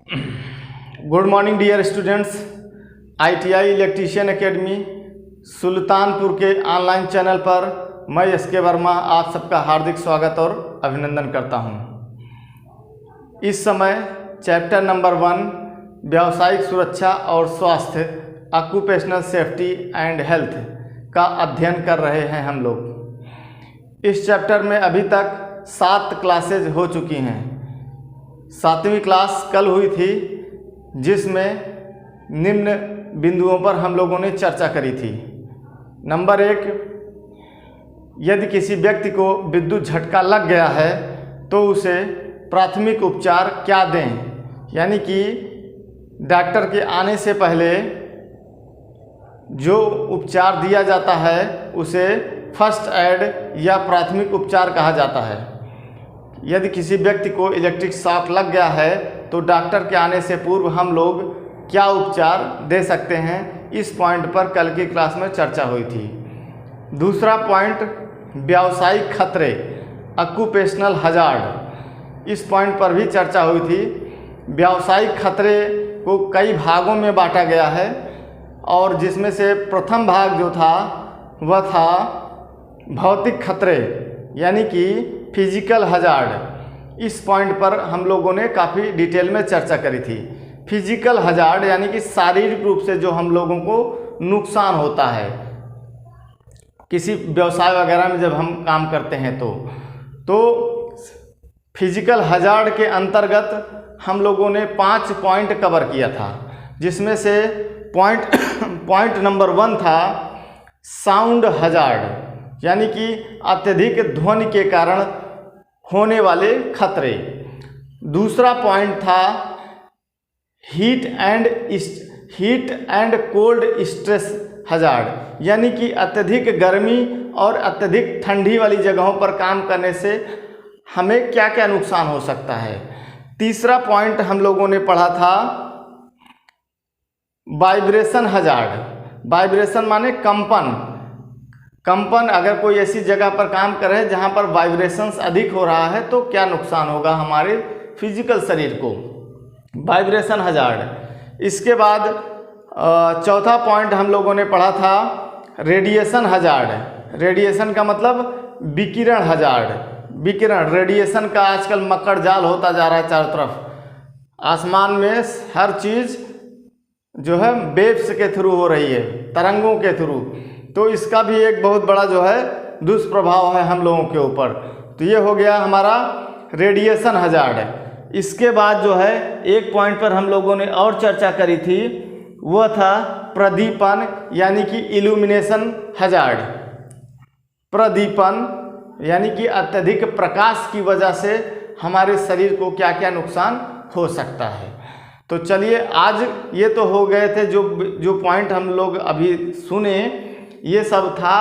Good morning dear students. ITI electrician academy Sultanpur के online channel पर मैं एसके वर्मा आप सबका हार्दिक स्वागत और अभिनंदन करता हूं। इस समय चैप्टर नंबर 1 व्यावसायिक सुरक्षा और स्वास्थ्य ऑक्यूपेशनल सेफ्टी एंड हेल्थ का अध्ययन कर रहे हैं हम लोग। इस चैप्टर में अभी तक 7 क्लासेज हो चुकी हैं। 7वीं क्लास कल हुई थी जिसमें निम्न बिंदुओं पर हम लोगों ने चर्चा करी थी। नंबर 1, यदि किसी व्यक्ति को विद्युत झटका लग गया है तो उसे प्राथमिक उपचार क्या दें, यानी कि डॉक्टर के आने से पहले जो उपचार दिया जाता है उसे फर्स्ट एड या प्राथमिक उपचार कहा जाता है। यदि किसी व्यक्ति को इलेक्ट्रिक शॉक लग गया है तो डॉक्टर के आने से पूर्व हम लोग क्या उपचार दे सकते हैं, इस पॉइंट पर कल की क्लास में चर्चा हुई थी। दूसरा पॉइंट व्यावसायिक खतरे ऑक्यूपेशनल हजार्ड, इस पॉइंट पर भी चर्चा हुई थी। व्यावसायिक खतरे को कई भागों में बांटा गया है और जिसमें से प्रथम भाग जो था वह था भौतिक खतरे यानी कि फिजिकल हजार्ड। इस पॉइंट पर हम लोगों ने काफ़ी डिटेल में चर्चा करी थी। फिजिकल हजार्ड यानी कि शारीरिक रूप से जो हम लोगों को नुकसान होता है किसी व्यवसाय वगैरह में जब हम काम करते हैं तो फिजिकल हजार्ड के अंतर्गत हम लोगों ने 5 पॉइंट कवर किया था, जिसमें से पॉइंट नंबर 1 था साउंड हजार्ड यानी कि अत्यधिक ध्वनि के कारण होने वाले खतरे। दूसरा पॉइंट था heat and cold stress hazard यानी कि अत्यधिक गर्मी और अत्यधिक ठंडी वाली जगहों पर काम करने से हमें क्या क्या नुकसान हो सकता है। तीसरा पॉइंट हम लोगों ने पढ़ा था वाइब्रेशन हजार्ड। वाइब्रेशन माने कंपन अगर कोई ऐसी जगह पर काम कर रहे हैं जहां पर वाइब्रेशंस अधिक हो रहा है तो क्या नुकसान होगा हमारे फिजिकल शरीर को, वाइब्रेशन हजार्ड। इसके बाद चौथा पॉइंट हम लोगों ने पढ़ा था रेडिएशन हजार्ड। रेडिएशन का मतलब विकिरण हजार्ड। विकिरण रेडिएशन का आजकल मक्कड़ जाल होता जा रहा है चारों तरफ। आसमान में हर चीज़ जो है वेव्स के थ्रू हो रही है, तरंगों के थ्रू, तो इसका भी एक बहुत बड़ा जो है दुष्प्रभाव है हम लोगों के ऊपर। तो ये हो गया हमारा रेडिएशन हजार्ड। इसके बाद जो है एक पॉइंट पर हम लोगों ने और चर्चा करी थी, वह था प्रदीपन यानी कि इल्यूमिनेशन हजार्ड। प्रदीपन यानी कि अत्यधिक प्रकाश की वजह से हमारे शरीर को क्या क्या नुकसान हो सकता है। तो चलिए आज ये तो हो गए थे जो पॉइंट हम लोग अभी सुने, ये सब था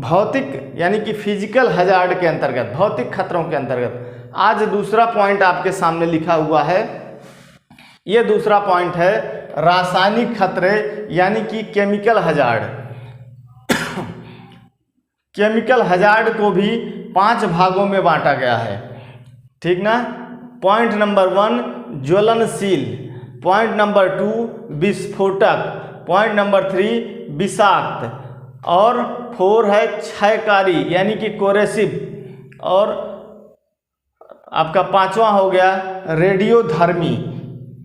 भौतिक यानी कि फिजिकल हजार्ड के अंतर्गत, भौतिक खतरों के अंतर्गत। आज दूसरा पॉइंट आपके सामने लिखा हुआ है। ये दूसरा पॉइंट है रासायनिक खतरे यानी कि केमिकल हजार्ड। केमिकल हजार्ड को भी 5 भागों में बांटा गया है, ठीक ना। पॉइंट नंबर 1 ज्वलनशील, पॉइंट नंबर 2 विस्फोटक, पॉइंट नंबर 3 विषाक्त और 4 है क्षयकारी यानी कि कोरेसिव, और आपका 5वां हो गया रेडियोधर्मी,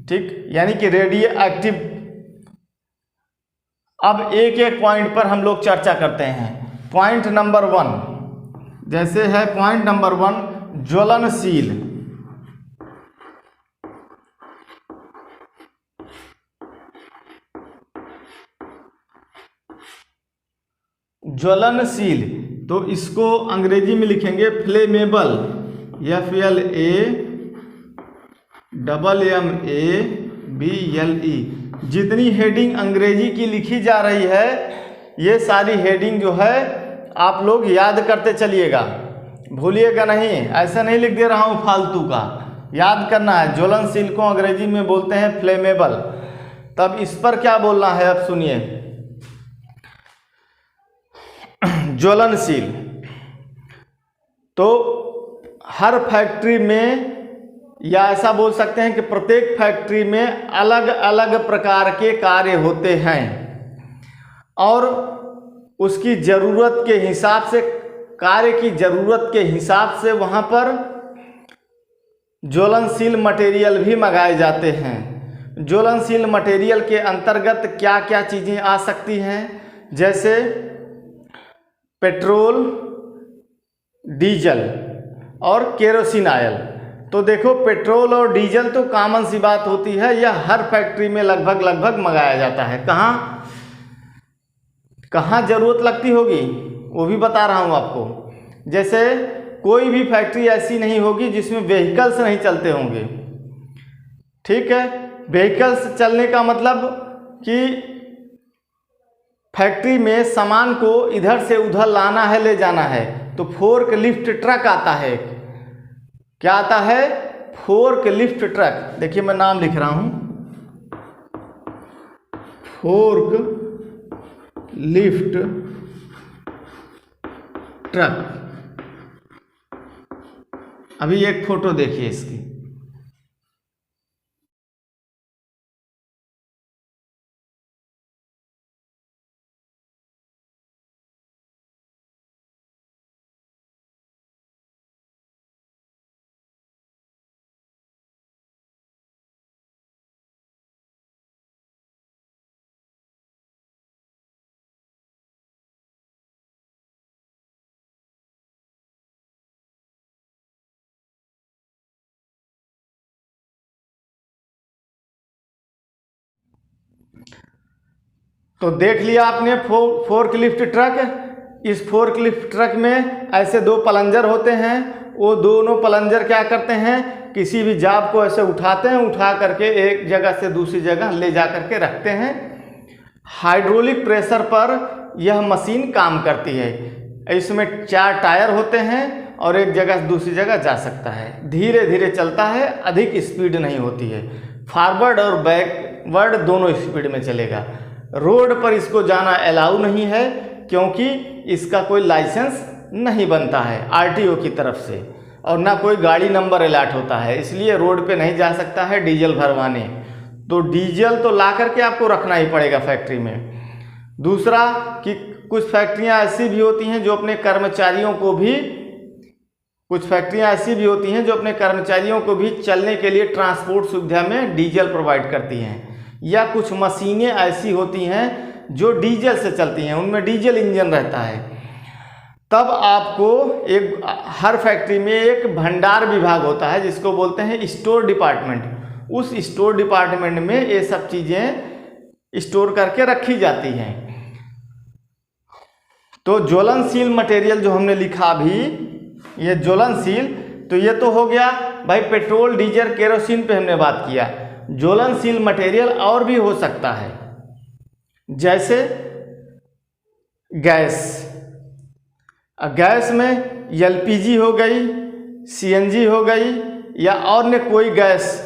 ठीक, यानी कि रेडियो एक्टिव। अब एक एक पॉइंट पर हम लोग चर्चा करते हैं। पॉइंट नंबर 1 जैसे है, पॉइंट नंबर 1 ज्वलनशील। ज्वलनशील तो इसको अंग्रेजी में लिखेंगे फ्लेमेबल, FLAMMABLE। जितनी हेडिंग अंग्रेजी की लिखी जा रही है ये सारी हेडिंग जो है आप लोग याद करते चलिएगा, भूलिएगा नहीं। ऐसा नहीं लिख दे रहा हूँ फालतू का, याद करना है। ज्वलनशील को अंग्रेजी में बोलते हैं फ्लेमेबल। तब इस पर क्या बोलना है, अब सुनिए। ज्वलनशील तो हर फैक्ट्री में या ऐसा बोल सकते हैं कि प्रत्येक फैक्ट्री में अलग अलग प्रकार के कार्य होते हैं और उसकी ज़रूरत के हिसाब से, कार्य की ज़रूरत के हिसाब से वहाँ पर ज्वलनशील मटेरियल भी मंगाए जाते हैं। ज्वलनशील मटेरियल के अंतर्गत क्या क्या चीज़ें आ सकती हैं, जैसे पेट्रोल, डीजल और केरोसिन ऑयल। तो देखो, पेट्रोल और डीजल तो कॉमन सी बात होती है, यह हर फैक्ट्री में लगभग मंगाया जाता है। कहाँ ज़रूरत लगती होगी वो भी बता रहा हूँ आपको। जैसे कोई भी फैक्ट्री ऐसी नहीं होगी जिसमें व्हीकल्स नहीं चलते होंगे, ठीक है। व्हीकल्स चलने का मतलब कि फैक्ट्री में सामान को इधर से उधर लाना है, ले जाना है, तो फोर्क लिफ्ट ट्रक आता है। क्या आता है? Fork lift truck. देखिए मैं नाम लिख रहा हूँ, फोर्क लिफ्ट ट्रक। अभी एक फोटो देखिए इसकी। तो देख लिया आपने फोर्क लिफ्ट ट्रक। इस फोर्क लिफ्ट ट्रक में ऐसे दो प्लंजर होते हैं। वो दोनों प्लंजर क्या करते हैं, किसी भी जाब को ऐसे उठाते हैं, उठा करके एक जगह से दूसरी जगह ले जा करके रखते हैं। हाइड्रोलिक प्रेशर पर यह मशीन काम करती है। इसमें 4 टायर होते हैं और एक जगह से दूसरी जगह जा सकता है। धीरे धीरे चलता है, अधिक स्पीड नहीं होती है। फॉरवर्ड और बैकवर्ड दोनों स्पीड में चलेगा। रोड पर इसको जाना अलाउ नहीं है, क्योंकि इसका कोई लाइसेंस नहीं बनता है आरटीओ की तरफ से, और ना कोई गाड़ी नंबर अलॉट होता है, इसलिए रोड पे नहीं जा सकता है डीजल भरवाने। तो डीजल तो ला करके आपको रखना ही पड़ेगा फैक्ट्री में। दूसरा कि कुछ फैक्ट्रियां ऐसी भी होती हैं जो अपने कर्मचारियों को भी चलने के लिए ट्रांसपोर्ट सुविधा में डीजल प्रोवाइड करती हैं। या कुछ मशीनें ऐसी होती हैं जो डीजल से चलती हैं, उनमें डीजल इंजन रहता है। तब आपको हर फैक्ट्री में एक भंडार विभाग होता है जिसको बोलते हैं स्टोर डिपार्टमेंट। उस स्टोर डिपार्टमेंट में ये सब चीज़ें स्टोर करके रखी जाती हैं। तो ज्वलनशील मटेरियल जो हमने लिखा अभी, ये ज्वलनशील, तो ये तो हो गया भाई पेट्रोल, डीजल, केरोसिन पे हमने बात किया। ज्वलनशील मटेरियल और भी हो सकता है, जैसे गैस में एलपीजी हो गई, सीएनजी हो गई, या और ने कोई गैस।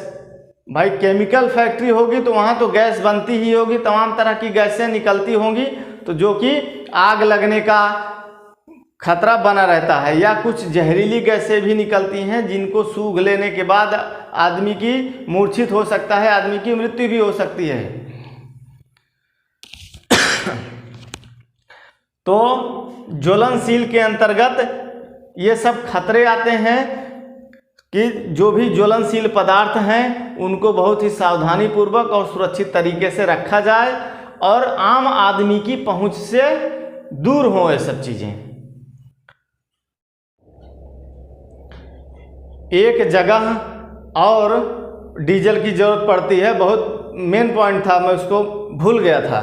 भाई केमिकल फैक्ट्री होगी तो वहाँ तो गैस बनती ही होगी, तमाम तरह की गैसें निकलती होंगी, तो जो कि आग लगने का खतरा बना रहता है। या कुछ जहरीली गैसें भी निकलती हैं जिनको सूंघ लेने के बाद आदमी की मूर्छित हो सकता है, आदमी की मृत्यु भी हो सकती है। तो ज्वलनशील के अंतर्गत ये सब खतरे आते हैं कि जो भी ज्वलनशील पदार्थ हैं उनको बहुत ही सावधानी पूर्वक और सुरक्षित तरीके से रखा जाए और आम आदमी की पहुंच से दूर हो ये सब चीज़ें। एक जगह और डीजल की ज़रूरत पड़ती है, बहुत मेन पॉइंट था, मैं उसको भूल गया था।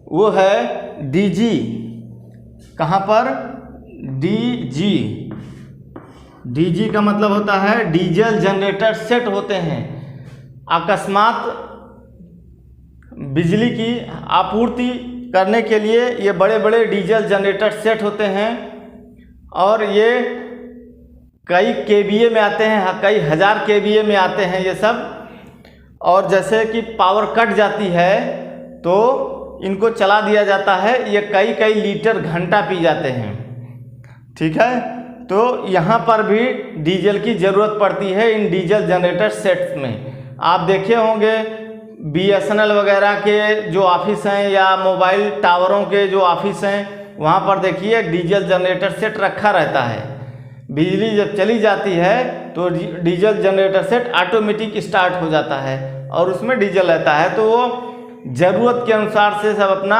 वो है डीजी। कहाँ पर? डीजी का मतलब होता है डीजल जनरेटर सेट होते हैं। अकस्मात बिजली की आपूर्ति करने के लिए ये बड़े बड़े डीजल जनरेटर सेट होते हैं और ये कई केवीए में आते हैं, कई हज़ार केवीए में आते हैं ये सब। और जैसे कि पावर कट जाती है तो इनको चला दिया जाता है, ये कई लीटर घंटा पी जाते हैं, ठीक है। तो यहाँ पर भी डीजल की ज़रूरत पड़ती है इन डीजल जनरेटर सेट्स में। आप देखे होंगे BSNL वगैरह के जो ऑफिस हैं या मोबाइल टावरों के जो ऑफिस हैं, वहाँ पर देखिए डीजल जनरेटर सेट रखा रहता है। बिजली जब चली जाती है तो diesel generator set automatic start हो जाता है और उसमें डीजल रहता है, तो वो ज़रूरत के अनुसार से सब अपना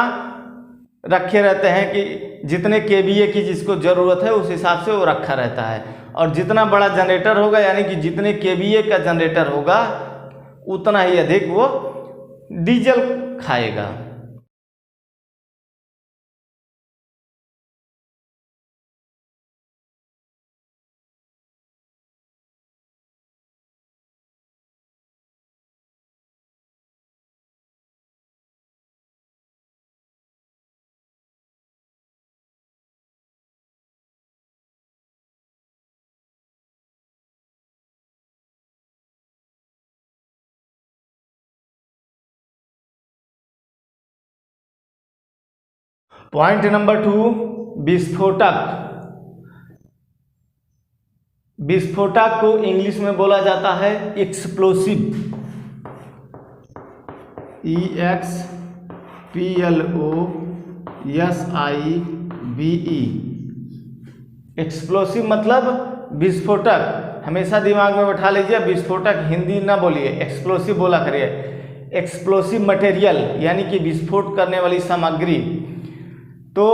रखे रहते हैं कि जितने KVA की जिसको ज़रूरत है उस हिसाब से वो रखा रहता है। और जितना बड़ा जनरेटर होगा यानी कि जितने KVA का जनरेटर होगा उतना ही अधिक वो डीजल खाएगा। पॉइंट नंबर 2, विस्फोटक। विस्फोटक को इंग्लिश में बोला जाता है एक्सप्लोसिव, EXPLOSIVE। एक्सप्लोसिव मतलब विस्फोटक। हमेशा दिमाग में बैठा लीजिए, विस्फोटक हिंदी ना बोलिए, एक्सप्लोसिव बोला करिए। एक्सप्लोसिव मटेरियल यानी कि विस्फोट करने वाली सामग्री। तो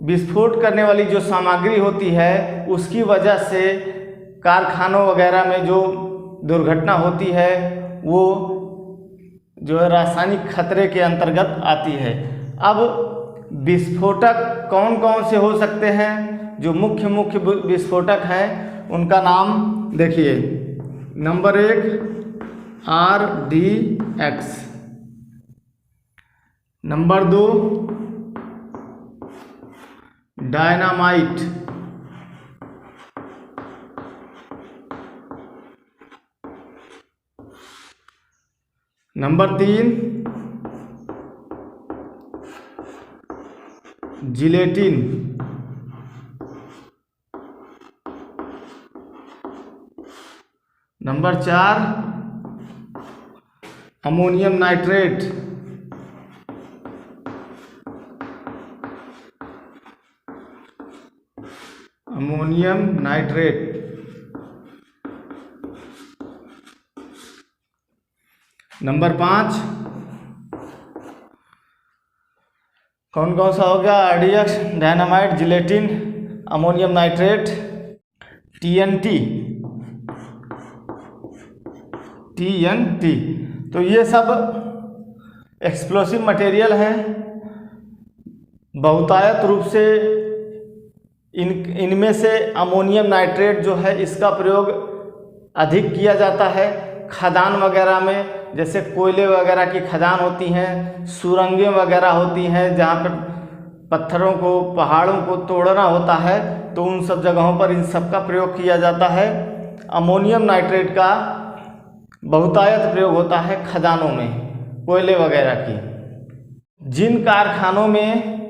विस्फोट करने वाली जो सामग्री होती है उसकी वजह से कारखानों वगैरह में जो दुर्घटना होती है वो जो है रासायनिक खतरे के अंतर्गत आती है। अब विस्फोटक कौन कौन से हो सकते हैं? जो मुख्य विस्फोटक हैं उनका नाम देखिए। Number 1 RDX, number 2 dynamite, number 3 gelatin, number 4 ammonium nitrate, ammonium nitrate, number 5 कौन कौन सा हो गया? RDX, dynamite, gelatin, ammonium nitrate, TNT। तो ये सब एक्सप्लोसिव मटेरियल हैं। बहुतायत रूप से इनमें से अमोनियम नाइट्रेट जो है इसका प्रयोग अधिक किया जाता है खदान वगैरह में। जैसे कोयले वगैरह की खदान होती हैं, सुरंगें वगैरह होती हैं जहाँ पर पत्थरों को, पहाड़ों को तोड़ना होता है, तो उन सब जगहों पर इन सब का प्रयोग किया जाता है। अमोनियम नाइट्रेट का बहुतायत प्रयोग होता है खदानों में, कोयले वगैरह की। जिन कारखानों में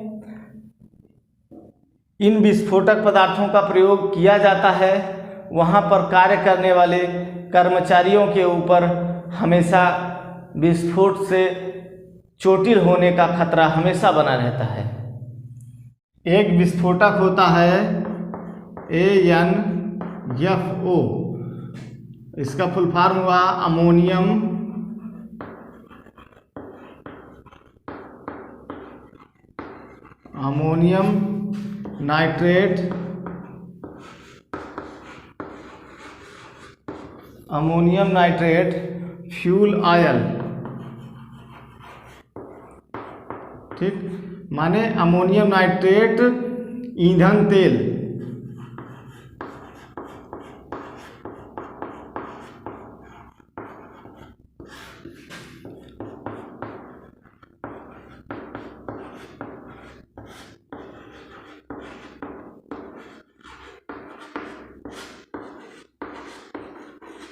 इन विस्फोटक पदार्थों का प्रयोग किया जाता है वहाँ पर कार्य करने वाले कर्मचारियों के ऊपर हमेशा विस्फोट से चोटिल होने का खतरा हमेशा बना रहता है। एक विस्फोटक होता है ANFO, इसका फुल फॉर्म हुआ ammonium nitrate, ammonium nitrate fuel oil. ठीक, माने अमोनियम नाइट्रेट ईंधन तेल।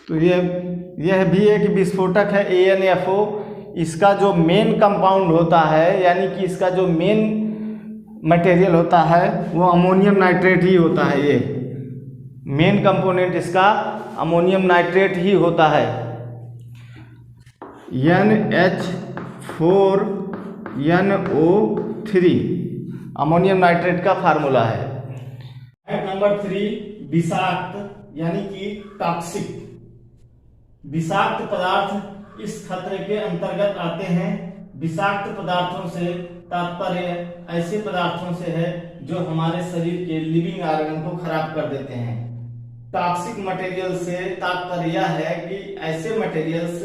तो यह भी एक विस्फोटक है ANFO। इसका जो मेन कंपाउंड होता है यानी कि इसका जो मेन मटेरियल होता है वो अमोनियम नाइट्रेट ही होता है। ये मेन कंपोनेंट इसका अमोनियम नाइट्रेट ही होता है। NH4NO3 अमोनियम नाइट्रेट का फार्मूला है। नंबर 3 विषाक्त यानी कि टॉक्सिक। विषाक्त पदार्थ इस खतरे के अंतर्गत आते हैं। विषाक्त पदार्थों से तात्पर्य ऐसे पदार्थों से है जो हमारे शरीर के लिविंग ऑर्गन को खराब कर देते हैं। टॉक्सिक मटेरियल से तात्पर्य यह है कि ऐसे मटेरियल्स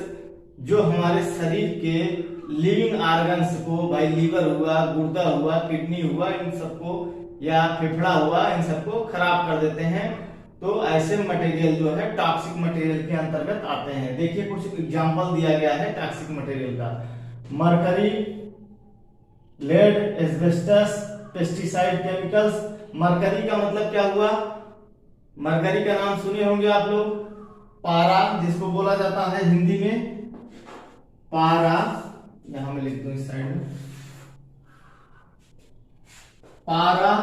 जो हमारे शरीर के लिविंग ऑर्गन्स को, भाई लीवर हुआ, गुर्दा हुआ, किडनी हुआ, इन सबको, या फेफड़ा हुआ, इन सबको खराब कर देते हैं। तो ऐसे मटेरियल जो है टॉक्सिक मटेरियल के अंतर्गत आते हैं। देखिए कुछ एग्जांपल दिया गया है टॉक्सिक मटेरियल का। Mercury, lead, asbestos, pesticide chemicals. Mercury का मतलब क्या हुआ? मरकरी का नाम सुने होंगे आप लोग। पारा जिसको बोला जाता है हिंदी में पारा, यहां मैं लिख दूं इस साइड में, पारा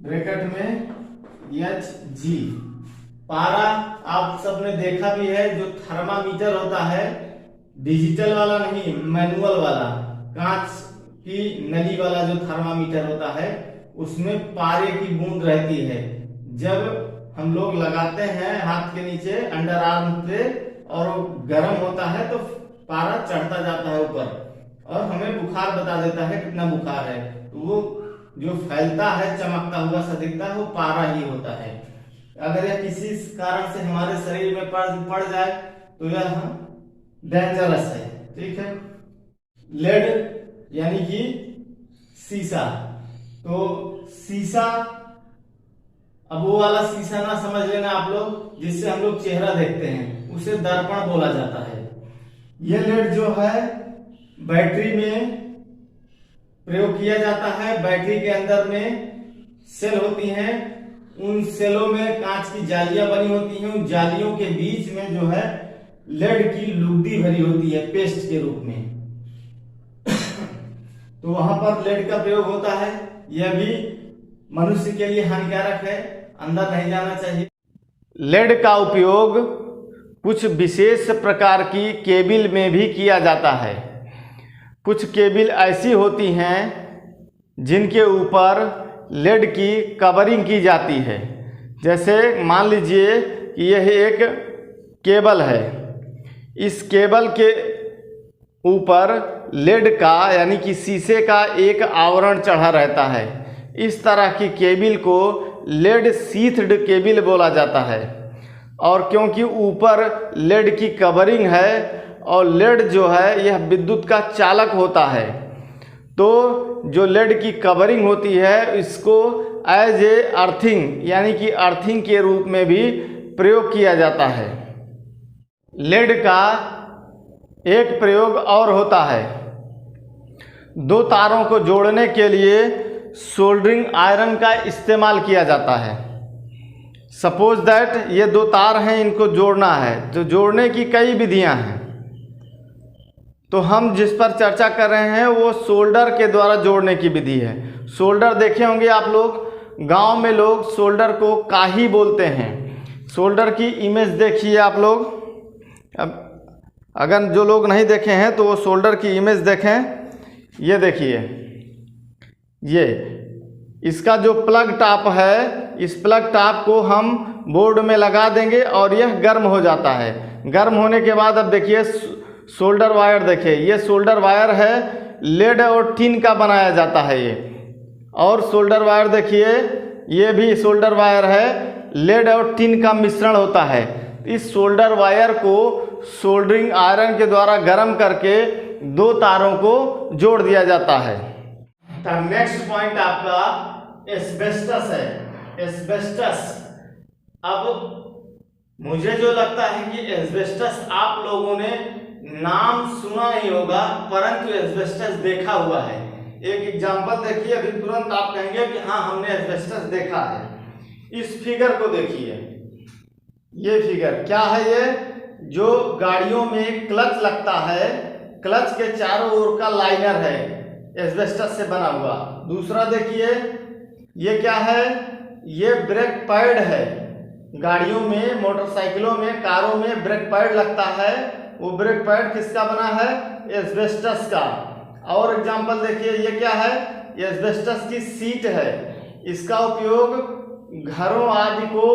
ब्रैकेट में Hg। पारा आप सबने देखा भी है, जो थर्मामीटर होता है, डिजिटल वाला नहीं, मैनुअल वाला, कांच की नली वाला जो थर्मामीटर होता है, उसमें पारे की बूंद रहती है। जब हम लोग लगाते हैं हाथ के नीचे अंडर आर्म पे और गर्म होता है तो पारा चढ़ता जाता है ऊपर और हमें बुखार बता देता है कितना बुखार है। तो वो जो फैलता है, चमकता हुआ सा दिखता है, वो पारा ही होता है। अगर यह किसी कारण से हमारे शरीर में पड़ जाए तो यह डेंजरस है। ठीक है। लेड यानी कि सीसा। तो सीसा, अब वो वाला शीशा ना समझ लेना आप लोग जिससे हम लोग चेहरा देखते हैं, उसे दर्पण बोला जाता है। यह लेड जो है बैटरी में प्रयोग किया जाता है। बैटरी के अंदर में सेल होती हैं, उन सेलों में कांच की जालियां बनी होती हैं। उन जालियों के बीच में जो है लेड की लुगदी भरी होती है पेस्ट के रूप में। तो वहां पर लेड का प्रयोग होता है। यह भी मनुष्य के लिए हानिकारक है, अंदर नहीं जाना चाहिए। लेड का उपयोग कुछ विशेष प्रकार की केबिल में भी किया जाता है। कुछ केबिल ऐसी होती हैं जिनके ऊपर लेड की कवरिंग की जाती है। जैसे मान लीजिए कि यह एक केबल है, इस केबल के ऊपर लेड का यानी कि शीशे का एक आवरण चढ़ा रहता है। इस तरह की केबिल को लेड शीथड केबिल बोला जाता है। और क्योंकि ऊपर लेड की कवरिंग है और लेड जो है यह विद्युत का चालक होता है, तो जो लेड की कवरिंग होती है इसको एज ए अर्थिंग यानी कि अर्थिंग के रूप में भी प्रयोग किया जाता है। लेड का एक प्रयोग और होता है। दो तारों को जोड़ने के लिए सोल्डरिंग आयरन का इस्तेमाल किया जाता है। सपोज दैट ये दो तार हैं, इनको जोड़ना है, तो जोड़ने की कई विधियां हैं। तो हम जिस पर चर्चा कर रहे हैं वो सोल्डर के द्वारा जोड़ने की विधि है। सोल्डर देखे होंगे आप लोग, गांव में लोग सोल्डर को काही बोलते हैं। सोल्डर की इमेज देखिए आप लोग। अब अगर जो लोग नहीं देखे हैं तो वो सोल्डर की इमेज देखें। ये देखिए, ये इसका जो प्लग टॉप है, इस प्लग टॉप को हम बोर्ड में लगा देंगे और यह गर्म हो जाता है। गर्म होने के बाद अब देखिए सोल्डर वायर, देखिए ये सोल्डर वायर है, लेड और टिन का बनाया जाता है ये। और सोल्डर वायर देखिए, ये भी सोल्डर वायर है, लेड और टिन का मिश्रण होता है। इस सोल्डर वायर को सोल्डरिंग आयरन के द्वारा गर्म करके दो तारों को जोड़ दिया जाता है। नेक्स्ट पॉइंट आपका एस्बेस्टस है। एस्बेस्टस, अब मुझे जो लगता है कि एस्बेस्टस आप लोगों ने नाम सुना नहीं होगा, परंतु एस्बेस्टस देखा हुआ है। एक एग्जांपल देखिए, अभी तुरंत आप कहेंगे कि हाँ हमने एस्बेस्टस देखा है। इस फिगर को देखिए, ये फिगर क्या है? ये जो गाड़ियों में क्लच लगता है, क्लच के चारों ओर का लाइनर है एस्बेस्टस से बना हुआ। दूसरा देखिए, ये क्या है? ये ब्रेक पैड है। गाड़ियों में, मोटरसाइकिलों में, कारों में ब्रेक पैड लगता है। वो ब्रेक पैड किसका बना है? एस्बेस्टस का। और एग्जांपल देखिए, ये क्या है? एस्बेस्टस की सीट है। इसका उपयोग घरों आदि को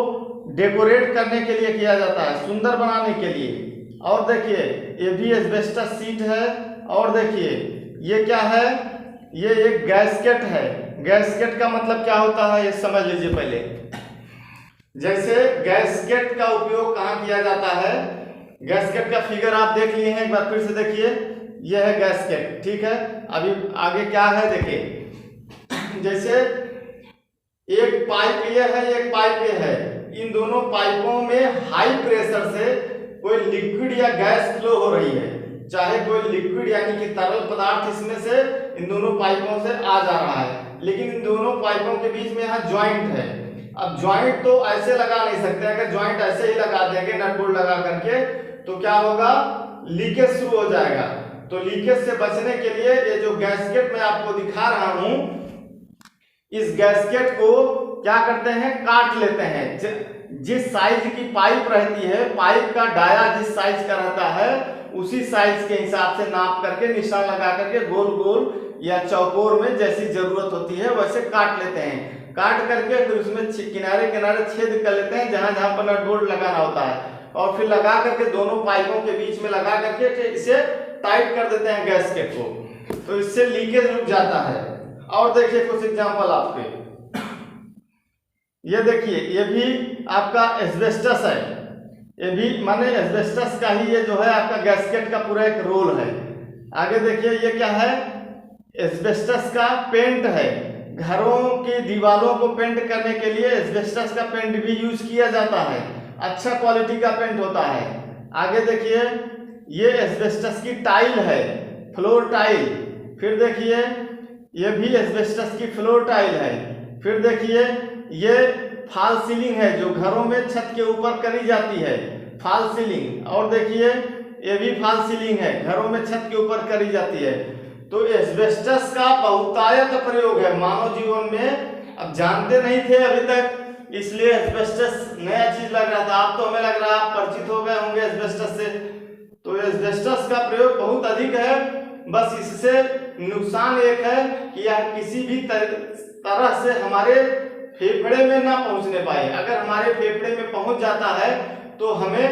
डेकोरेट करने के लिए किया जाता है, सुंदर बनाने के लिए। और देखिए, ये भी एस्बेस्टस सीट है। और देखिए, ये क्या है? ये एक गैस्केट है। गैस्केट का मतलब क्या होता है, ये समझ लीजिए पहले। जैसे गैस्केट का उपयोग कहाँ किया जाता है? गैस्केट का फिगर आप देख लिए हैं, एक बार फिर से देखिए। यह है गैस्केट, ठीक है। अभी आगे क्या है देखिए। जैसे एक पाइप ये है, एक पाइप ये है। इन दोनों पाइपों में हाई प्रेशर से कोई लिक्विड या गैस फ्लो हो रही है। चाहे कोई लिक्विड यानी कि तरल पदार्थ इसमें से इन दोनों पाइपों से आ जा रहा है, लेकिन इन दोनों पाइपों के बीच में यहाँ ज्वाइंट है। अब ज्वाइंट तो ऐसे लगा नहीं सकते। अगर ज्वाइंट ऐसे ही लगा देंगे नट बोल्ट लगा करके, तो क्या होगा? लीकेज शुरू हो जाएगा। तो लीकेज से बचने के लिए ये जो गैस्केट मैं आपको दिखा रहा हूं, इस गैस्केट को क्या करते हैं? काट लेते हैं। जिस साइज की पाइप रहती है, पाइप का डाया जिस साइज का रहता है, उसी साइज के हिसाब से नाप करके निशान लगा करके गोल गोल या चौकोर में जैसी जरूरत होती है वैसे काट लेते हैं। काट करके फिर उसमें किनारे किनारे छेद कर लेते हैं जहां जहां पर नट बोल्ट लगाना होता है, और फिर लगा करके दोनों पाइपों के बीच में लगा करके इसे टाइट कर देते हैं गैस्केट को। तो इससे लीकेज रुक जाता है। और देखिए कुछ एग्जांपल आपके, ये देखिए, ये भी आपका एस्बेस्टस है। ये भी माने एस्बेस्टस का ही ये जो है आपका गैस्केट का पूरा एक रोल है। आगे देखिए, ये क्या है? एस्बेस्टस का पेंट है। घरों की दीवारों को पेंट करने के लिए एस्बेस्टस का पेंट भी यूज किया जाता है। अच्छा क्वालिटी का पेंट होता है। आगे देखिए, ये एस्बेस्टस की टाइल है, फ्लोर टाइल। फिर देखिए, ये भी एस्बेस्टस की फ्लोर टाइल है। फिर देखिए, ये फॉल सीलिंग है जो घरों में छत के ऊपर करी जाती है, फॉल सीलिंग। और देखिए, ये भी फॉल सीलिंग है, घरों में छत के ऊपर करी जाती है। तो एस्बेस्टस का बहुतायत प्रयोग है मानव जीवन में। अब जानते नहीं थे अभी तक, इसलिए एस्बेस्टस नया चीज लग रहा था। अब तो हमें लग रहा है आप परिचित हो गए होंगे एस्बेस्टस से। तो एस्बेस्टस का प्रयोग बहुत अधिक है। बस इससे नुकसान एक है कि यह किसी भी तरह से हमारे फेफड़े में ना पहुंचने पाए। अगर हमारे फेफड़े में पहुंच जाता है तो हमें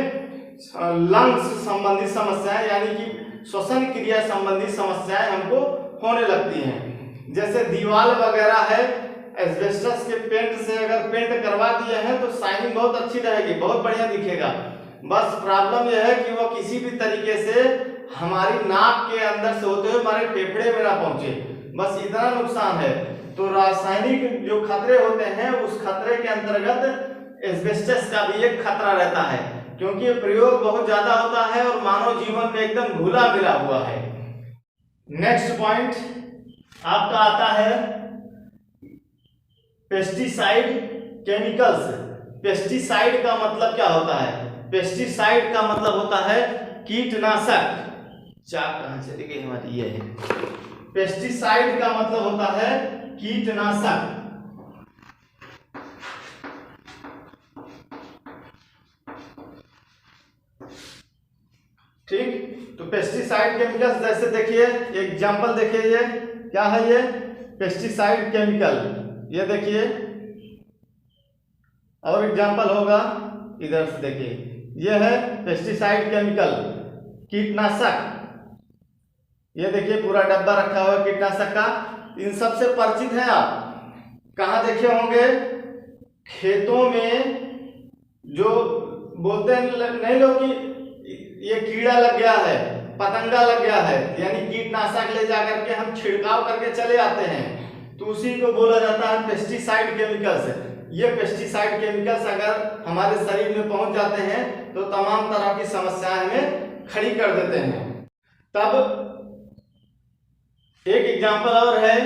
लंग्स संबंधी समस्याएं यानी कि श्वसन क्रिया संबंधी समस्याएं हमको होने लगती हैं। जैसे दीवार वगैरह है, एस्बेस्टस के पेंट से अगर पेंट करवा दिए हैं तो शाइनिंग बहुत अच्छी रहेगी, बहुत बढ़िया दिखेगा। बस प्रॉब्लम यह है कि वह किसी भी तरीके से हमारी नाक के अंदर से होते हुए हमारे फेफड़े में ना पहुंचे, बस इतना नुकसान है। तो रासायनिक जो खतरे होते हैं उस खतरे के अंतर्गत एस्बेस्टस का भी एक खतरा रहता है, क्योंकि ये प्रयोग बहुत ज्यादा होता है और मानव जीवन में एकदम घुला मिला हुआ है। नेक्स्ट पॉइंट आपका आता है पेस्टिसाइड केमिकल्स। पेस्टिसाइड का मतलब क्या होता है? पेस्टिसाइड का मतलब होता है कीटनाशक। चाक कहां चली गई हमारी? ये है। पेस्टिसाइड का मतलब होता है कीटनाशक। ठीक, तो पेस्टिसाइड केमिकल्स जैसे देखिए एग्जांपल देखिए, ये क्या है? ये पेस्टिसाइड केमिकल, ये देखिए। और एग्जांपल होगा इधर से देखिए, ये है पेस्टिसाइड केमिकल कीटनाशक। ये देखिए पूरा डब्बा रखा हुआ है कीटनाशक का। इन सब से परिचित हैं आप? कहाँ देखे होंगे? खेतों में जो बोलते हैं नहीं लोग कि ये कीड़ा लग गया है, पतंगा लग गया है, यानी कीटनाशक ले जाकर के हम छिड़काव करके चले आते हैं, तो उसी को बोला जाता है पेस्टिसाइड केमिकल्स। ये पेस्टिसाइड केमिकल्स अगर हमारे शरीर में पहुंच जाते हैं तो तमाम तरह की समस्याएं हमें खड़ी कर देते हैं। तब एक एग्जांपल और है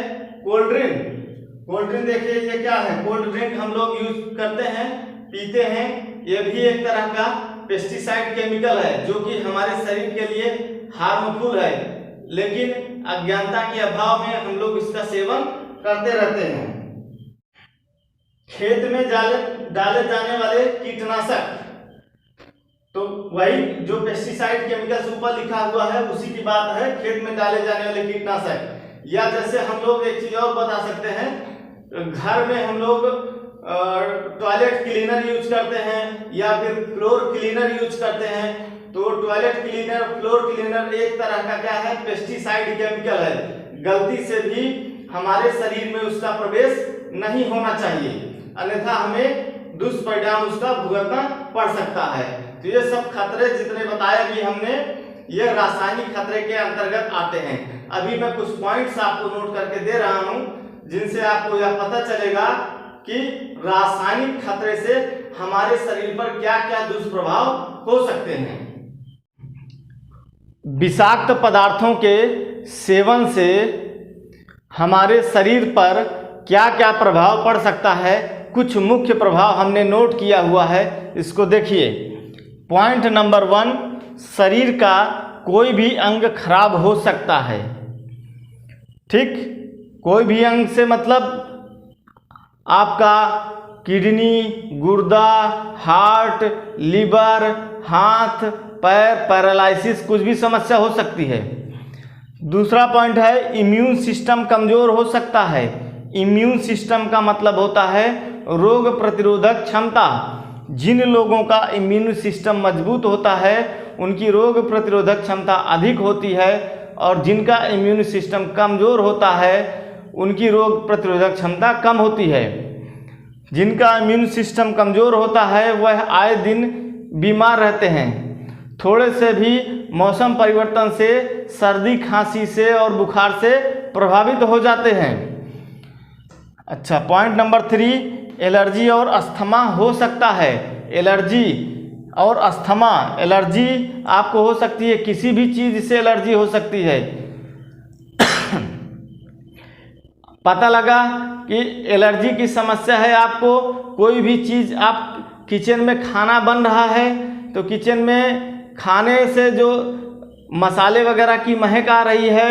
कोल्ड ड्रिंक। कोल्ड ड्रिंक देखिए, ये क्या है? कोल्ड ड्रिंक हम लोग यूज करते हैं, पीते हैं। ये भी एक तरह का पेस्टिसाइड केमिकल है जो कि हमारे शरीर के लिए हार्मफुल है, लेकिन अज्ञानता के अभाव में हम लोग इसका सेवन करते रहते हैं। खेत में डाले जाने वाले कीटनाशक, तो वही जो पेस्टिसाइड केमिकल्स ऊपर लिखा हुआ है उसी की बात है, खेत में डाले जाने वाले कीटनाशक। या जैसे हम लोग एक चीज और बता सकते हैं, घर में हम लोग टॉयलेट क्लीनर यूज करते हैं या फिर फ्लोर क्लीनर यूज करते हैं। तो टॉयलेट क्लीनर, फ्लोर क्लीनर एक तरह का क्या है, पेस्टिसाइड केमिकल है। गलती से भी हमारे शरीर में उसका प्रवेश नहीं होना चाहिए, अन्यथा हमें दुष्परिणाम उसका भुगतना पड़ सकता है। तो ये सब खतरे जितने बताए भी हमने, ये रासायनिक खतरे के अंतर्गत आते हैं। अभी मैं कुछ पॉइंट्स आपको नोट करके दे रहा हूं, जिनसे आपको यह पता चलेगा कि रासायनिक खतरे से हमारे शरीर पर क्या क्या दुष्प्रभाव हो सकते हैं। विषाक्त पदार्थों के सेवन से हमारे शरीर पर क्या क्या प्रभाव पड़ सकता है, कुछ मुख्य प्रभाव हमने नोट किया हुआ है, इसको देखिए। पॉइंट नंबर 1, शरीर का कोई भी अंग खराब हो सकता है। ठीक, कोई भी अंग से मतलब आपका किडनी, गुर्दा, हार्ट, लीवर, हाथ, पैर, पैरालिसिस, कुछ भी समस्या हो सकती है। दूसरा पॉइंट है इम्यून सिस्टम कमजोर हो सकता है। इम्यून सिस्टम का मतलब होता है रोग प्रतिरोधक क्षमता। जिन लोगों का इम्यून सिस्टम मजबूत होता है उनकी रोग प्रतिरोधक क्षमता अधिक होती है, और जिनका इम्यून सिस्टम कमजोर होता है उनकी रोग प्रतिरोधक क्षमता कम होती है। जिनका इम्यून सिस्टम कमजोर होता है वह आए दिन बीमार रहते हैं। थोड़े से भी मौसम परिवर्तन से, सर्दी खांसी से और बुखार से प्रभावित हो जाते हैं। अच्छा, पॉइंट नंबर 3, एलर्जी और अस्थमा हो सकता है। एलर्जी और अस्थमा, एलर्जी आपको हो सकती है, किसी भी चीज़ से एलर्जी हो सकती है। पता लगा कि एलर्जी की समस्या है आपको, कोई भी चीज़, आप किचन में खाना बन रहा है तो किचन में खाने से जो मसाले वगैरह की महक आ रही है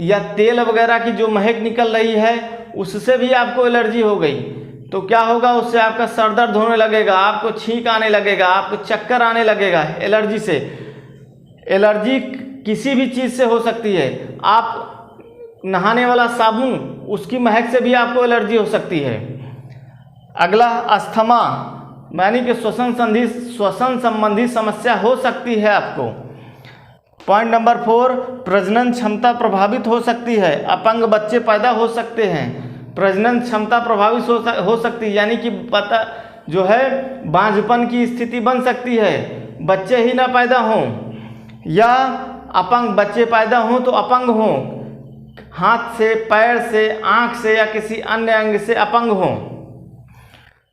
या तेल वगैरह की जो महक निकल रही है उससे भी आपको एलर्जी हो गई, तो क्या होगा, उससे आपका सर दर्द होने लगेगा, आपको छींक आने लगेगा, आपको चक्कर आने लगेगा एलर्जी से। एलर्जी किसी भी चीज़ से हो सकती है। आप नहाने वाला साबुन, उसकी महक से भी आपको एलर्जी हो सकती है। अगला अस्थमा, यानी कि श्वसन संबंधी समस्या हो सकती है आपको। पॉइंट नंबर 4, प्रजनन क्षमता प्रभावित हो सकती है। अपंग बच्चे पैदा हो सकते हैं। प्रजनन क्षमता प्रभावित हो सकती है, यानी कि पता जो है बांझपन की स्थिति बन सकती है, बच्चे ही ना पैदा हों, या अपंग बच्चे पैदा हों तो अपंग हों, हाथ से, पैर से, आँख से या किसी अन्य अंग से अपंग हों।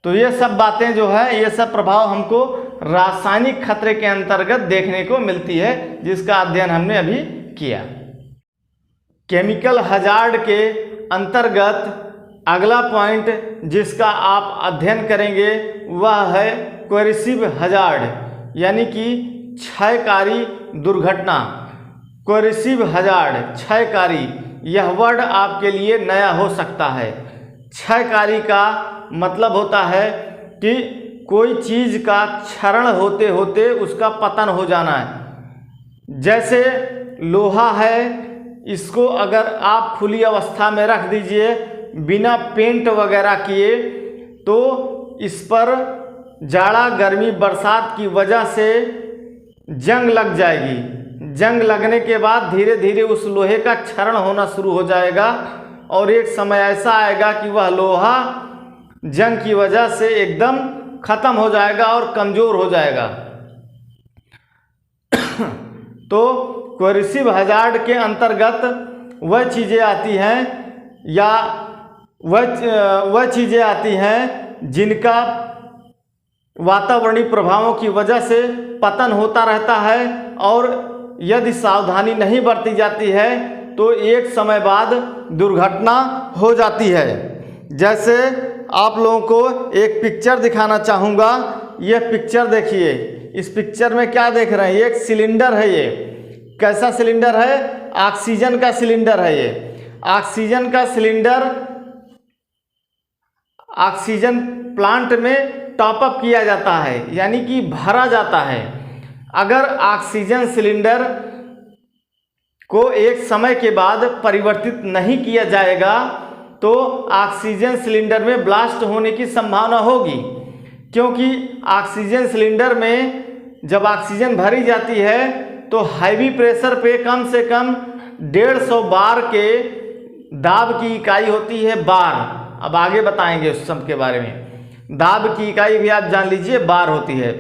तो ये सब बातें जो है, ये सब प्रभाव हमको रासायनिक खतरे के अंतर्गत देखने को मिलती है, जिसका अध्ययन हमने अभी किया। केमिकल हजार्ड के अंतर्गत अगला पॉइंट जिसका आप अध्ययन करेंगे वह है कोएर्सिव हजार्ड, यानी कि क्षयकारी दुर्घटना। कोएर्सिव हजार्ड, क्षयकारी, यह वर्ड आपके लिए नया हो सकता है। क्षयकारी का मतलब होता है कि कोई चीज़ का क्षरण होते होते उसका पतन हो जाना है। जैसे लोहा है, इसको अगर आप खुली अवस्था में रख दीजिए बिना पेंट वगैरह किए, तो इस पर जाड़ा, गर्मी, बरसात की वजह से जंग लग जाएगी। जंग लगने के बाद धीरे धीरे उस लोहे का क्षरण होना शुरू हो जाएगा, और एक समय ऐसा आएगा कि वह लोहा जंग की वजह से एकदम खत्म हो जाएगा और कमज़ोर हो जाएगा। तो कोएर्सिव हजार्ड के अंतर्गत वह चीज़ें आती हैं, या वह चीज़ें आती हैं जिनका वातावरणीय प्रभावों की वजह से पतन होता रहता है, और यदि सावधानी नहीं बरती जाती है तो एक समय बाद दुर्घटना हो जाती है। जैसे आप लोगों को एक पिक्चर दिखाना चाहूँगा। यह पिक्चर देखिए, इस पिक्चर में क्या देख रहे हैं, एक सिलेंडर है। ये कैसा सिलेंडर है? ऑक्सीजन का सिलेंडर है। ये ऑक्सीजन का सिलेंडर ऑक्सीजन प्लांट में टॉप अप किया जाता है, यानी कि भरा जाता है। अगर ऑक्सीजन सिलेंडर को एक समय के बाद परिवर्तित नहीं किया जाएगा तो ऑक्सीजन सिलेंडर में ब्लास्ट होने की संभावना होगी, क्योंकि ऑक्सीजन सिलेंडर में जब ऑक्सीजन भरी जाती है तो हैवी प्रेशर पे कम से कम 150 बार के दाब की इकाई होती है, बार। अब आगे बताएंगे उस सब के बारे में। दाब की इकाई भी आप जान लीजिए, बार होती है।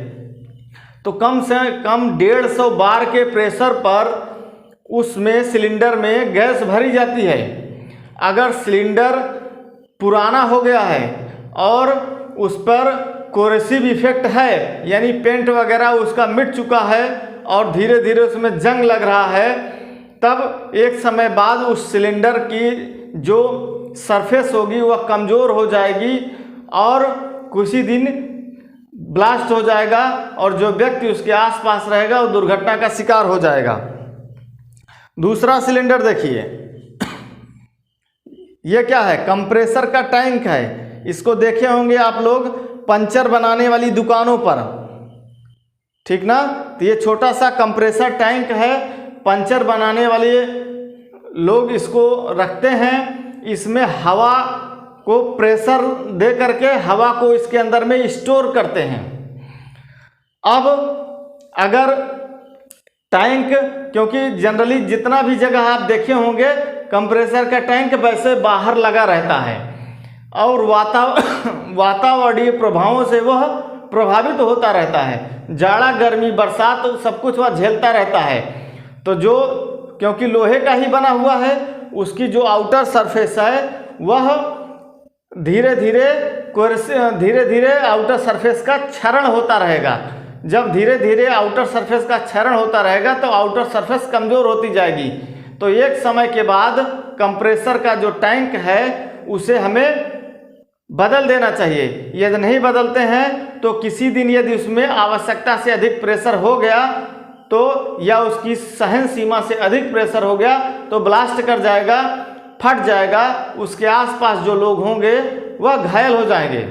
तो कम से कम 150 बार के प्रेशर पर उसमें सिलेंडर में गैस भरी जाती है। अगर सिलेंडर पुराना हो गया है और उस पर कोरेसिव इफेक्ट है, यानी पेंट वगैरह उसका मिट चुका है और धीरे धीरे उसमें जंग लग रहा है, तब एक समय बाद उस सिलेंडर की जो सरफेस होगी वह कमज़ोर हो जाएगी और कुछ ही दिन ब्लास्ट हो जाएगा और जो व्यक्ति उसके आसपास रहेगा वो दुर्घटना का शिकार हो जाएगा। दूसरा सिलेंडर देखिए, ये क्या है? कंप्रेसर का टैंक है। इसको देखे होंगे आप लोग पंचर बनाने वाली दुकानों पर, ठीक ना? तो ये छोटा सा कंप्रेसर टैंक है, पंचर बनाने वाले लोग इसको रखते हैं। इसमें हवा को प्रेशर दे करके हवा को इसके अंदर में स्टोर करते हैं। अब अगर टैंक, क्योंकि जनरली जितना भी जगह आप देखे होंगे कंप्रेसर का टैंक वैसे बाहर लगा रहता है और वातावरणीय प्रभावों से वह प्रभावित होता रहता है। जाड़ा गर्मी बरसात सब कुछ वह झेलता रहता है। तो जो, क्योंकि लोहे का ही बना हुआ है, उसकी जो आउटर सरफेस है वह धीरे धीरे आउटर सरफेस का क्षरण होता रहेगा। जब धीरे धीरे आउटर सरफेस का क्षरण होता रहेगा तो आउटर सरफेस कमज़ोर होती जाएगी। तो एक समय के बाद कंप्रेसर का जो टैंक है उसे हमें बदल देना चाहिए। यदि नहीं बदलते हैं तो किसी दिन यदि उसमें आवश्यकता से अधिक प्रेशर हो गया तो, या उसकी सहन सीमा से अधिक प्रेशर हो गया तो ब्लास्ट कर जाएगा, फट जाएगा। उसके आसपास जो लोग होंगे वह घायल हो जाएंगे।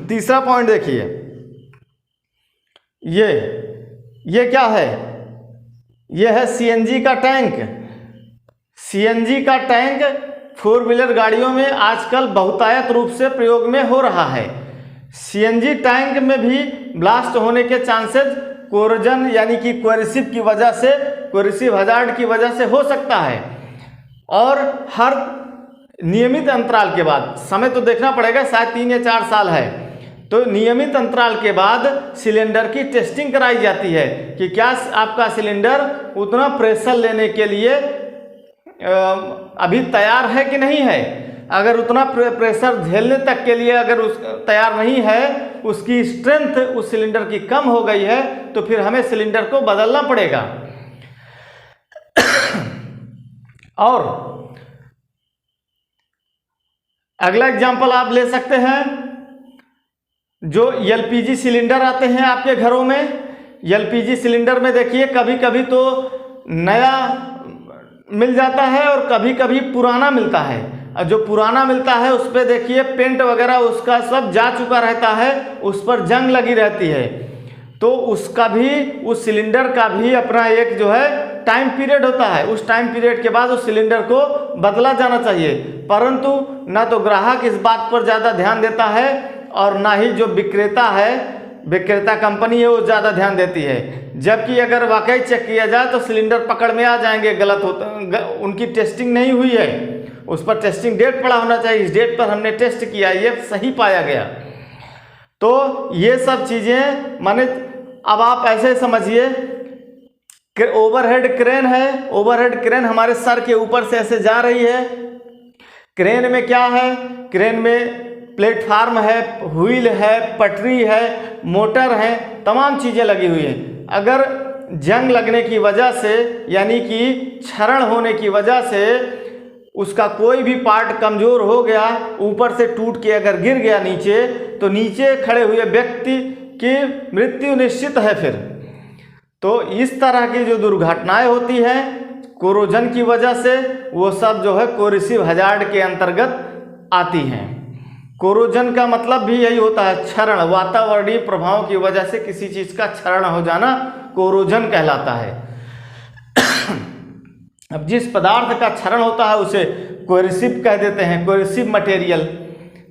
तीसरा पॉइंट देखिए, ये क्या है? ये है सीएनजी का टैंक। सीएनजी का टैंक 4 व्हीलर गाड़ियों में आजकल बहुतायत रूप से प्रयोग में हो रहा है। सीएनजी टैंक में भी ब्लास्ट होने के चांसेस कोरोजन यानी कि कोरेसिव की वजह से, कोरेसिव हजार्ड की वजह से हो सकता है। और हर नियमित अंतराल के बाद, समय तो देखना पड़ेगा, शायद 3 या 4 साल है, तो नियमित अंतराल के बाद सिलेंडर की टेस्टिंग कराई जाती है कि क्या आपका सिलेंडर उतना प्रेशर लेने के लिए अभी तैयार है कि नहीं है। अगर उतना प्रेशर झेलने तक के लिए अगर तैयार नहीं है, उसकी स्ट्रेंथ उस सिलेंडर की कम हो गई है, तो फिर हमें सिलेंडर को बदलना पड़ेगा। और अगला एग्जांपल आप ले सकते हैं, जो एलपीजी सिलेंडर आते हैं आपके घरों में। एलपीजी सिलेंडर में देखिए कभी कभी तो नया मिल जाता है और कभी कभी पुराना मिलता है। और जो पुराना मिलता है उस पर देखिए पेंट वगैरह उसका सब जा चुका रहता है, उस पर जंग लगी रहती है। तो उसका भी, उस सिलेंडर का भी अपना एक जो है टाइम पीरियड होता है। उस टाइम पीरियड के बाद उस सिलेंडर को बदला जाना चाहिए, परंतु ना तो ग्राहक इस बात पर ज़्यादा ध्यान देता है और ना ही जो विक्रेता कंपनी है वो ज़्यादा ध्यान देती है। जबकि अगर वाकई चेक किया जाए तो सिलेंडर पकड़ में आ जाएंगे गलत होता, उनकी टेस्टिंग नहीं हुई है, उस पर टेस्टिंग डेट पड़ा होना चाहिए, इस डेट पर हमने टेस्ट किया, ये सही पाया गया। तो ये सब चीज़ें माने, अब आप ऐसे समझिए कि ओवरहेड क्रेन है, ओवरहेड क्रेन हमारे सर के ऊपर से ऐसे जा रही है। क्रेन में क्या है? क्रेन में प्लेटफार्म है, व्हील है, पटरी है, मोटर है, तमाम चीज़ें लगी हुई हैं। अगर जंग लगने की वजह से यानी कि क्षरण होने की वजह से उसका कोई भी पार्ट कमज़ोर हो गया, ऊपर से टूट के अगर गिर गया नीचे, तो नीचे खड़े हुए व्यक्ति की मृत्यु निश्चित है फिर। तो इस तरह की जो दुर्घटनाएं होती हैं कोरोजन की वजह से, वो सब जो है कोरेसिव हजार्ड के अंतर्गत आती हैं। कोरोजन का मतलब भी यही होता है, क्षरण, वातावरणीय प्रभाव की वजह से किसी चीज़ का क्षरण हो जाना कोरोजन कहलाता है। अब जिस पदार्थ का क्षरण होता है उसे कोएर्सिव कह देते हैं, कोएर्सिव मटेरियल।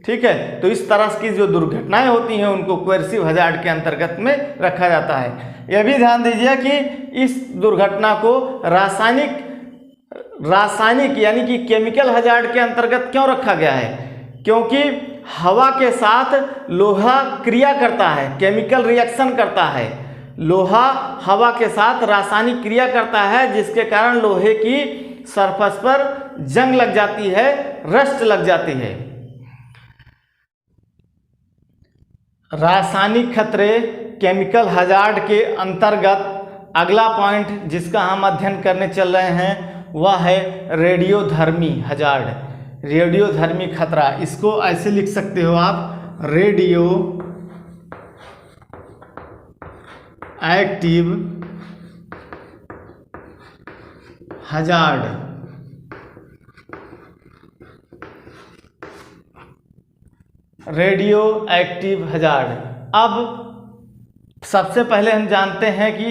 ठीक है, तो इस तरह की जो दुर्घटनाएं होती हैं उनको कोएर्सिव हजार्ड के अंतर्गत में रखा जाता है। यह भी ध्यान दीजिए कि इस दुर्घटना को रासायनिक यानी कि केमिकल हजार्ड के अंतर्गत क्यों रखा गया है? क्योंकि हवा के साथ लोहा क्रिया करता है, केमिकल रिएक्शन करता है। लोहा हवा के साथ रासायनिक क्रिया करता है, जिसके कारण लोहे की सरफेस पर जंग लग जाती है, रस्ट लग जाती है। रासायनिक खतरे केमिकल हजार्ड के अंतर्गत अगला पॉइंट जिसका हम अध्ययन करने चल रहे हैं वह है रेडियोधर्मी हजार्ड, रेडियोधर्मी खतरा। इसको ऐसे लिख सकते हो आप, radio active hazard. Radio active hazard. अब सबसे पहले हम जानते हैं कि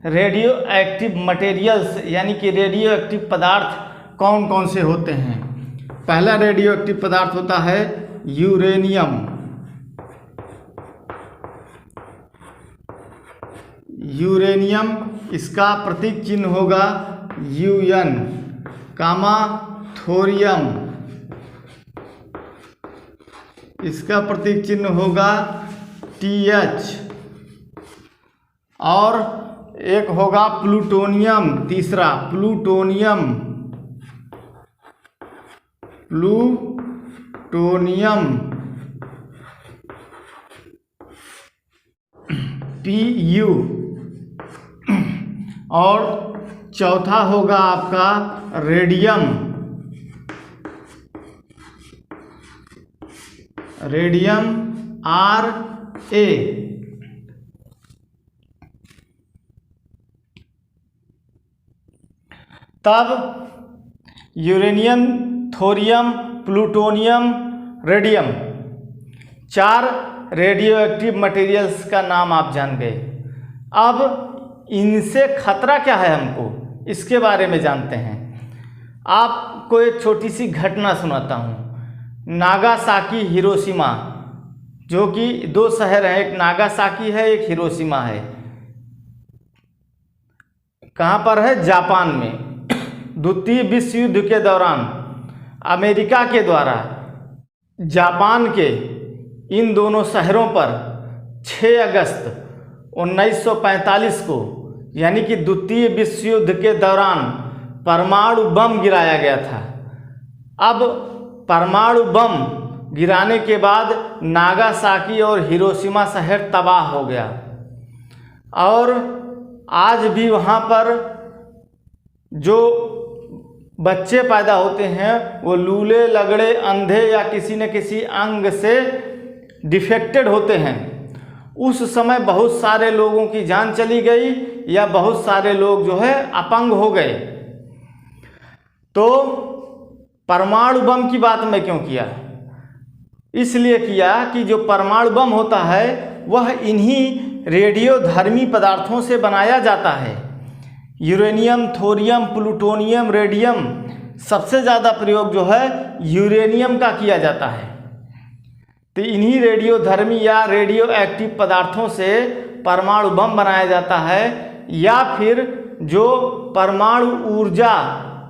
रेडियो एक्टिव मटेरियल्स यानी कि रेडियो एक्टिव पदार्थ कौन कौन से होते हैं। पहला रेडियो एक्टिव पदार्थ होता है यूरेनियम। यूरेनियम, इसका प्रतीक चिन्ह होगा UN, कामा थोरियम, इसका प्रतीक चिन्ह होगा TH, और एक होगा प्लूटोनियम, तीसरा प्लूटोनियम, PU, और चौथा होगा आपका रेडियम, RA। तब uranium, thorium, plutonium, radium, 4 radio active materials का नाम आप जान गए। अब इनसे खतरा क्या है हमको, इसके बारे में जानते हैं। आपको एक छोटी सी घटना सुनाता हूँ। नागासाकी, हिरोशिमा, जो कि 2 शहर हैं, एक नागासाकी है, एक हिरोशिमा है। कहाँ पर है? जापान में। द्वितीय विश्व युद्ध के दौरान अमेरिका के द्वारा जापान के इन दोनों शहरों पर 6 अगस्त 1945 को यानी कि द्वितीय विश्व युद्ध के दौरान परमाणु बम गिराया गया था। अब परमाणु बम गिराने के बाद नागासाकी और हिरोशिमा शहर तबाह हो गया, और आज भी वहाँ पर जो बच्चे पैदा होते हैं वो लूले, लगड़े, अंधे या किसी न किसी अंग से डिफेक्टेड होते हैं। उस समय बहुत सारे लोगों की जान चली गई या बहुत सारे लोग जो है अपंग हो गए। तो परमाणु बम की बात मैं क्यों किया? इसलिए किया कि जो परमाणु बम होता है वह इन्हीं रेडियोधर्मी पदार्थों से बनाया जाता है। यूरेनियम, थोरियम, प्लूटोनियम, रेडियम, सबसे ज़्यादा प्रयोग जो है यूरेनियम का किया जाता है। तो इन्हीं रेडियोधर्मी या रेडियो एक्टिव पदार्थों से परमाणु बम बनाया जाता है, या फिर जो परमाणु ऊर्जा,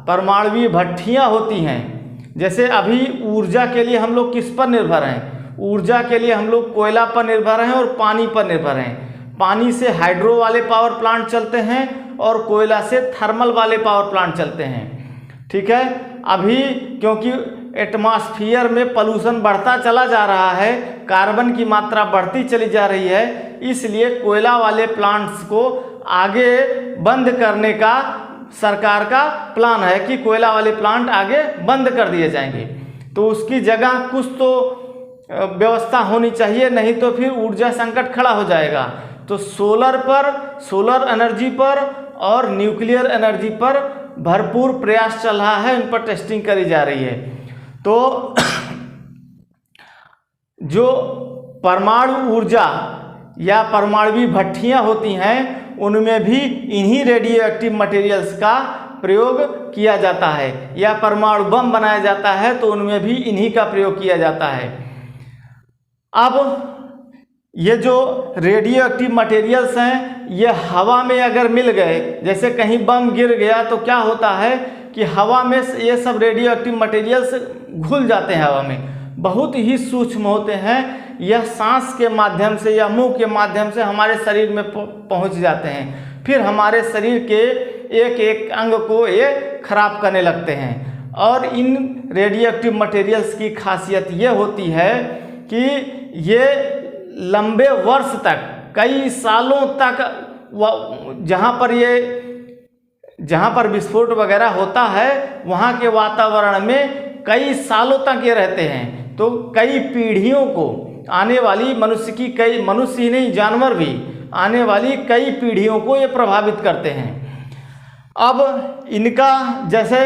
परमाणुवीय भट्टियाँ होती हैं। जैसे अभी ऊर्जा के लिए हम लोग किस पर निर्भर हैं? ऊर्जा के लिए हम लोग कोयला पर निर्भर हैं और पानी पर निर्भर हैं। पानी से हाइड्रो वाले पावर प्लांट चलते हैं और कोयला से थर्मल वाले पावर प्लांट चलते हैं। ठीक है, अभी क्योंकि एटमॉस्फेयर में पॉल्यूशन बढ़ता चला जा रहा है, कार्बन की मात्रा बढ़ती चली जा रही है, इसलिए कोयला वाले प्लांट्स को आगे बंद करने का सरकार का प्लान है कि कोयला वाले प्लांट आगे बंद कर दिए जाएंगे। तो उसकी जगह कुछ तो व्यवस्था होनी चाहिए, नहीं तो फिर ऊर्जा संकट खड़ा हो जाएगा। तो सोलर एनर्जी पर और न्यूक्लियर एनर्जी पर भरपूर प्रयास चल रहा है, इन पर टेस्टिंग करी जा रही है। तो जो परमाणु ऊर्जा या परमाणु भट्टियाँ होती हैं उनमें भी इन्हीं रेडियो एक्टिव मटेरियल्स का प्रयोग किया जाता है, या परमाणु बम बनाया जाता है तो उनमें भी इन्हीं का प्रयोग किया जाता है। अब ये जो रेडियो एक्टिव मटेरियल्स हैं ये हवा में अगर मिल गए, जैसे कहीं बम गिर गया तो क्या होता है कि हवा में ये सब रेडियो एक्टिव मटेरियल्स घुल जाते हैं, हवा में बहुत ही सूक्ष्म होते हैं। यह सांस के माध्यम से या मुंह के माध्यम से हमारे शरीर में पहुंच जाते हैं, फिर हमारे शरीर के एक एक अंग को ये खराब करने लगते हैं। और इन रेडियो एक्टिव मटेरियल्स की खासियत ये होती है कि ये लंबे वर्ष तक, कई सालों तक जहाँ पर विस्फोट वगैरह होता है वहाँ के वातावरण में कई सालों तक ये रहते हैं। तो कई पीढ़ियों को आने वाली मनुष्य ही नहीं जानवर भी आने वाली कई पीढ़ियों को ये प्रभावित करते हैं। अब इनका जैसे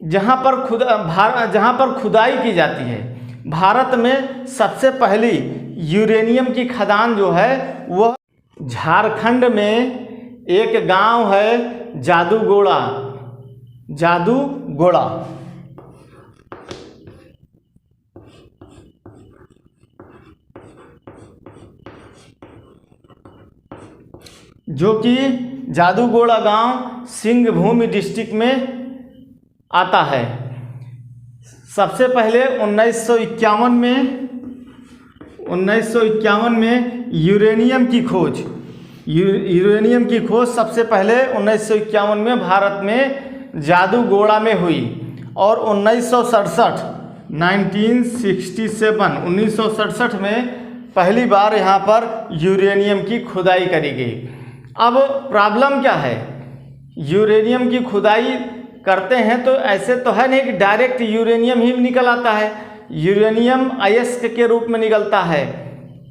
जहाँ पर खुदाई की जाती है, भारत में सबसे पहली यूरेनियम की खदान जो है वह झारखंड में एक गांव है जादूगोड़ा। जो कि जादूगोड़ा गांव सिंहभूम डिस्ट्रिक्ट में आता है। सबसे पहले 1951 में यूरेनियम की खोज सबसे पहले 1951 में भारत में जादूगोड़ा में हुई। और 1967 में पहली बार यहाँ पर यूरेनियम की खुदाई करी गई। अब प्रॉब्लम क्या है, यूरेनियम की खुदाई करते हैं तो ऐसे तो है नहीं कि डायरेक्ट यूरेनियम ही निकल आता है, यूरेनियम अयस्क के रूप में निकलता है,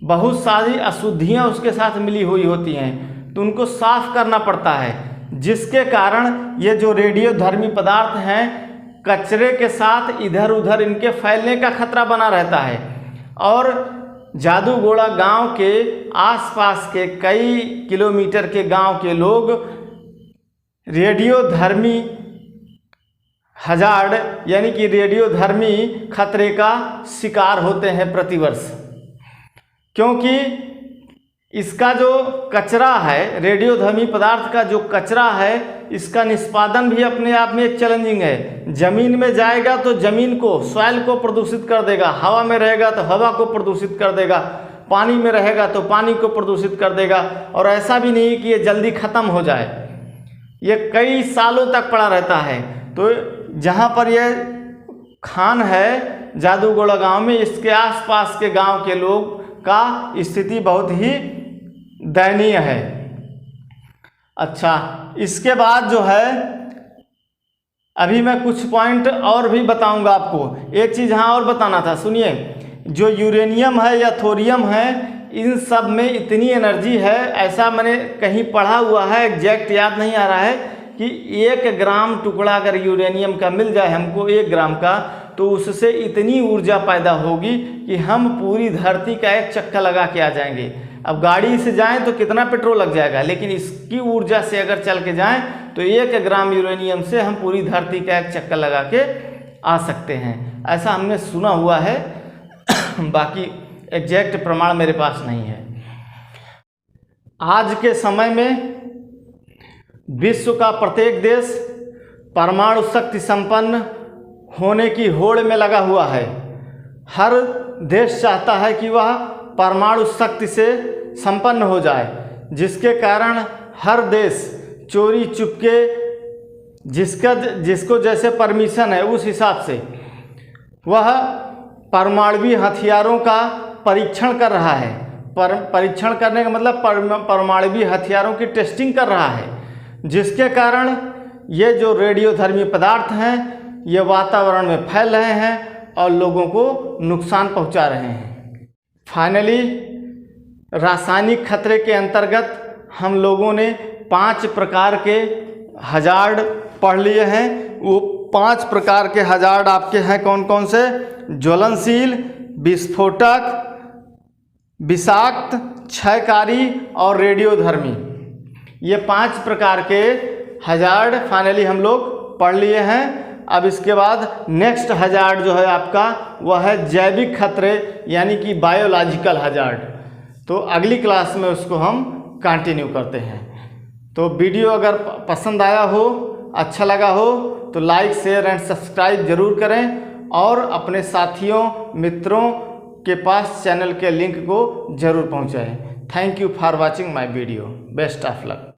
बहुत सारी अशुद्धियाँ उसके साथ मिली हुई होती हैं, तो उनको साफ करना पड़ता है, जिसके कारण ये जो रेडियोधर्मी पदार्थ हैं कचरे के साथ इधर उधर इनके फैलने का खतरा बना रहता है। और जादूगोड़ा गांव के आसपास के कई किलोमीटर के गांव के लोग रेडियोधर्मी हजार्ड यानी कि रेडियोधर्मी खतरे का शिकार होते हैं प्रतिवर्ष, क्योंकि इसका जो कचरा है, रेडियोधर्मी पदार्थ का जो कचरा है, इसका निष्पादन भी अपने आप में एक चैलेंजिंग है। जमीन में जाएगा तो जमीन को, सॉइल को प्रदूषित कर देगा, हवा में रहेगा तो हवा को प्रदूषित कर देगा, पानी में रहेगा तो पानी को प्रदूषित कर देगा। और ऐसा भी नहीं कि ये जल्दी ख़त्म हो जाए, ये कई सालों तक पड़ा रहता है। तो जहाँ पर ये खान है जादूगोड़ा गांव में, इसके आसपास के गांव के लोग का स्थिति बहुत ही दयनीय है। अच्छा, इसके बाद जो है अभी मैं कुछ पॉइंट और भी बताऊंगा आपको। एक चीज़ हाँ और बताना था, सुनिए। जो यूरेनियम है या थोरियम है, इन सब में इतनी एनर्जी है, ऐसा मैंने कहीं पढ़ा हुआ है, एग्जैक्ट याद नहीं आ रहा है, कि 1 ग्राम टुकड़ा अगर यूरेनियम का मिल जाए हमको, 1 ग्राम का, तो उससे इतनी ऊर्जा पैदा होगी कि हम पूरी धरती का एक चक्कर लगा के आ जाएंगे। अब गाड़ी से जाएं तो कितना पेट्रोल लग जाएगा, लेकिन इसकी ऊर्जा से अगर चल के जाएं तो 1 ग्राम यूरेनियम से हम पूरी धरती का एक चक्कर लगा के आ सकते हैं, ऐसा हमने सुना हुआ है। बाकी एग्जैक्ट प्रमाण मेरे पास नहीं है। आज के समय में विश्व का प्रत्येक देश परमाणु शक्ति संपन्न होने की होड़ में लगा हुआ है। हर देश चाहता है कि वह परमाणु शक्ति से संपन्न हो जाए, जिसके कारण हर देश चोरी चुपके जिसको जैसे परमिशन है उस हिसाब से वह परमाणु हथियारों का परीक्षण कर रहा है। परीक्षण करने का मतलब परमाणु हथियारों की टेस्टिंग कर रहा है, जिसके कारण ये जो रेडियोधर्मी पदार्थ हैं ये वातावरण में फैल रहे हैं और लोगों को नुकसान पहुंचा रहे हैं। फाइनली रासायनिक खतरे के अंतर्गत हम लोगों ने 5 प्रकार के हजार्ड पढ़ लिए हैं। वो 5 प्रकार के हजार्ड आपके हैं कौन कौन से? ज्वलनशील, विस्फोटक, विषाक्त, क्षयकारी और रेडियोधर्मी। ये 5 प्रकार के हजार्ड फाइनली हम लोग पढ़ लिए हैं। अब इसके बाद नेक्स्ट हजार्ड जो है आपका वह है जैविक खतरे यानी कि बायोलॉजिकल हजार्ड। तो अगली क्लास में उसको हम कंटिन्यू करते हैं। तो वीडियो अगर पसंद आया हो, अच्छा लगा हो तो लाइक, शेयर एंड सब्सक्राइब जरूर करें और अपने साथियों मित्रों के पास चैनल के लिंक को जरूर पहुंचाएं। Thank you for watching my video. Best of luck.